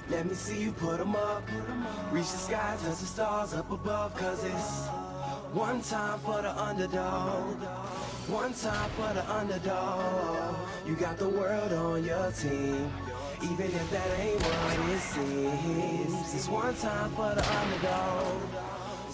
Let me see you put 'em up. Reach the sky, touch the stars up above. Cause it's one time for the underdog. One time for the underdog. You got the world on your team, even if that ain't what it seems. It's one time for the underdog.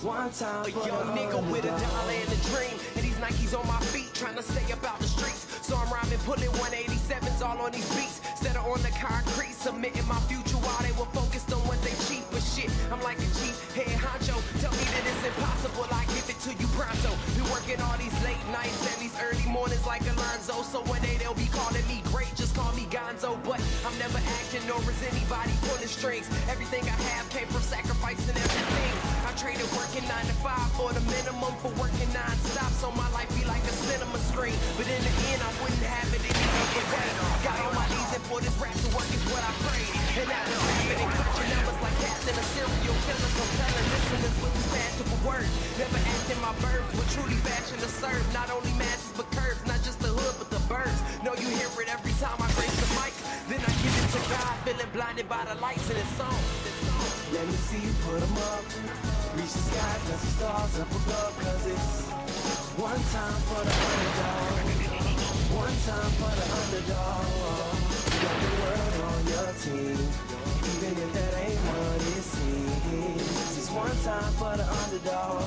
One time for a young nigga with $1 and a dream, and these Nikes on my feet, trying to stay about the streets. So I'm rhyming, pulling 187s all on these beats, instead of on the concrete, submitting my future while they were focused on what they cheap. But shit, I'm like a chief head honcho. Tell me that it's impossible, I give it to you pronto. Been working all these late nights and these early mornings like Alonzo. So one day they'll be calling me great, just call me Gonzo. But I'm never acting, nor is anybody pulling strings. Everything I have came from sacrificing everything. I traded working 9 to 5 for the minimum, for working non-stop, so my life be like a cinema screen. But in the end, I wouldn't have it any other way. Got on my knees and for this rap to work is what I prayed. And that was happening, clutching numbers like Captain, a serial killer, compelling listeners with this passion for words. Never acting my birds, but truly fashion to serve not only masses but curves, not just the hood but the birds. No, you hear it every time I grace the mic, then I give it to God, feeling blinded by the lights in this song. Let me see you put 'em up. Reach the sky, touch the stars up above. Cause it's one time for the underdog. One time for the underdog. You got the world on your team, even if that ain't what it seems. It's one time for the underdog.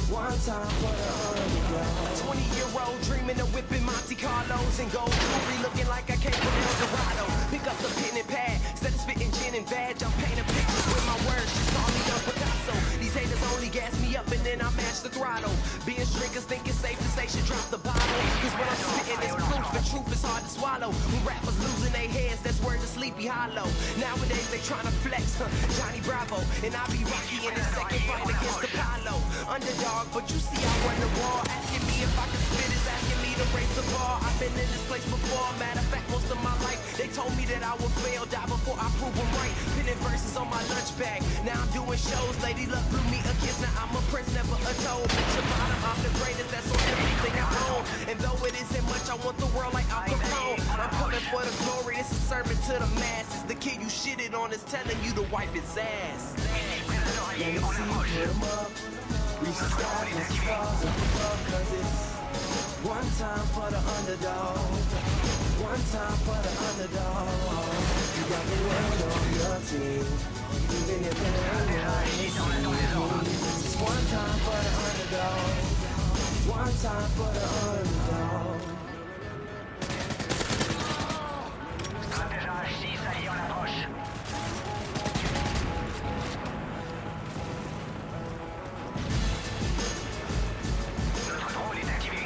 One time for the underdog. 20-year-old dreaming of whipping Monte Carlos and gold jewelry, looking like I came from El Dorado. Pick up the pen and pad, instead of spitting gin and vag, I'm painting pictures with my words, just call me a Picasso. These haters only gas me up and then I match the throttle. Being drinkers think it's safe to say should drop the bottle, cause when I'm spitting it's proof, the truth is hard to swallow. When rappers losing their heads, that's word to Sleepy Hollow. Nowadays they tryna flex, Johnny Bravo, and I be Rocky in his second fight against Apollo. Underdog, but you see I run the wall, asking me if I can spit is asking me to raise the bar. I've been in this place before, matter of fact most of my life. They told me that I would fail, die before I prove them right. Pinning verses on my lunch bag, now I'm doing shows. Lady Luck blew me a kiss, now I'm a prince, never a toad. Bitch, bottom, I'm the greatest, that's on everything I own. And though it isn't much, I want the world like Al Capone. I'm coming for the glory, this is serving to the masses. The kid you shitted on is telling you to wipe his ass. Let me see you put 'em up. Reach the sky, touch the stars up above. Cause it's one time for the underdog. One time for the underdog. You got the world on your team, even if it ain't what it seems. It's one time for the underdog. One time for the underdog. Stratège 6 alliés en approche. Notre drone est activé.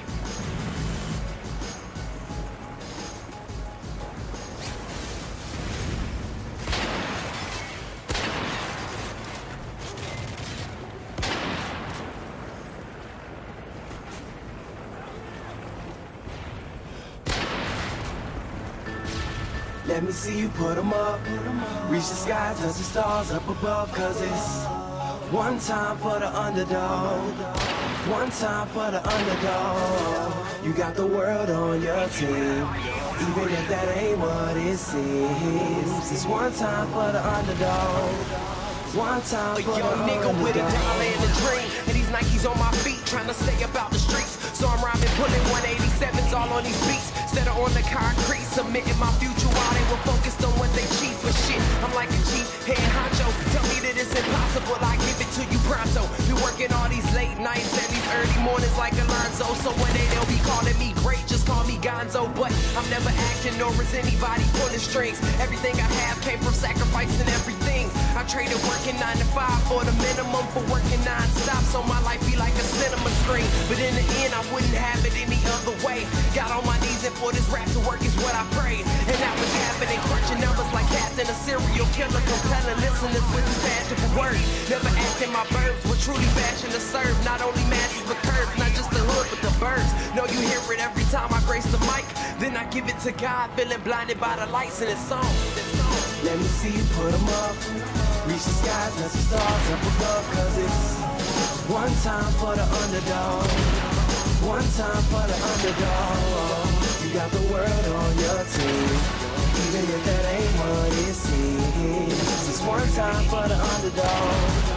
Let me see you put 'em up. Reach the sky, touch the stars up above. Cause it's one time for the underdog. One time for the underdog. You got the world on your team, even if that ain't what it seems. It's one time for the underdog. One time A for the young nigga with $1 underdog. and a dream, and these Nikes on my feet, trying to stay about the streets. So I'm rhyming, pulling 187s all on these beats, instead of on the concrete, submitting my future while they were focused on what they cheap. But shit, I'm like a chief head honcho. Tell me that it's impossible, I give it to you pronto. Been working all these late nights and these early mornings like Alonzo. So one day they'll be calling me great, just call me Gonzo. But I'm never acting, nor is anybody pulling strings. Everything I have came from sacrificing everything. I traded working 9 to 5 for the minimum, for working non-stop, so my life be like a cinema screen. But in the end, I wouldn't have it any other way. Got on my knees and for this rap to work is what I prayed. And that was happening, crunching numbers like Captain, a serial killer, compelling listeners with his passion for words. Never acting my verbs, but truly passion to serve not only masses but curves, not just the hood but the birds. No, you hear it every time I grace the mic, then I give it to God, feeling blinded by the lights in this song. Let me see you put 'em up. Reach the sky, touch the stars up above. Cause it's one time for the underdog. One time for the underdog. You got the world on your team, even if that ain't what what it seems. It's one time for the underdog.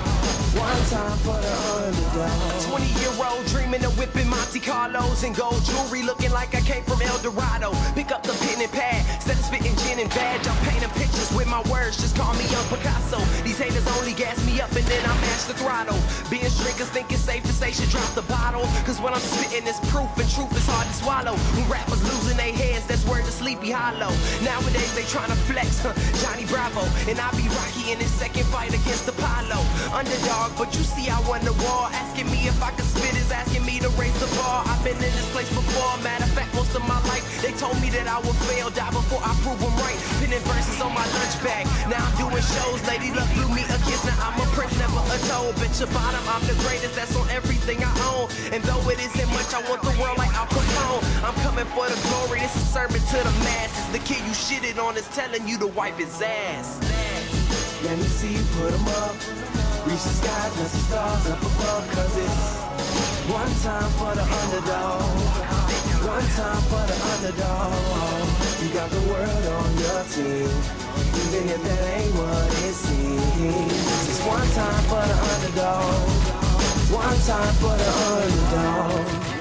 One time for the underdog. 20-year-old dreaming of whipping Monte Carlos and gold jewelry, looking like I came from El Dorado. Pick up the pen and pad, instead of spitting gin and vag, I'm painting pictures with my words, just call me Young Picasso. These haters only gas me up and then I mash the throttle. Being strickers think it's safe to say should drop the bottle, cause what I'm spitting is proof and truth is hard to swallow. When rappers losing their heads, that's word to Sleepy Hollow. Nowadays they tryna flex, Johnny Bravo, and I be Rocky in his second fight against Apollo. Underdog, but you see I won the war. Asking me if I could spit is asking me to raise the bar. I've been in this place before, matter of fact most of my life. They told me that I would fail, die before I prove them right. Pinning verses on my lunch bag, now I'm doing shows. Lady Luck blew me a kiss, now I'm a prince, never a toad. Bitch your bottom, I'm the greatest, that's on everything I own. And though it isn't much, I want the world like Al Capone. I'm coming for the glory, this is a sermon to the masses. The kid you shitted on is telling you to wipe his ass. Let me see you put 'em up. Reach the skies, let the stars up above. Cause it's one time for the underdog. One time for the underdog. You got the world on your team, even if that ain't what it seems. It's one time for the underdog. One time for the underdog.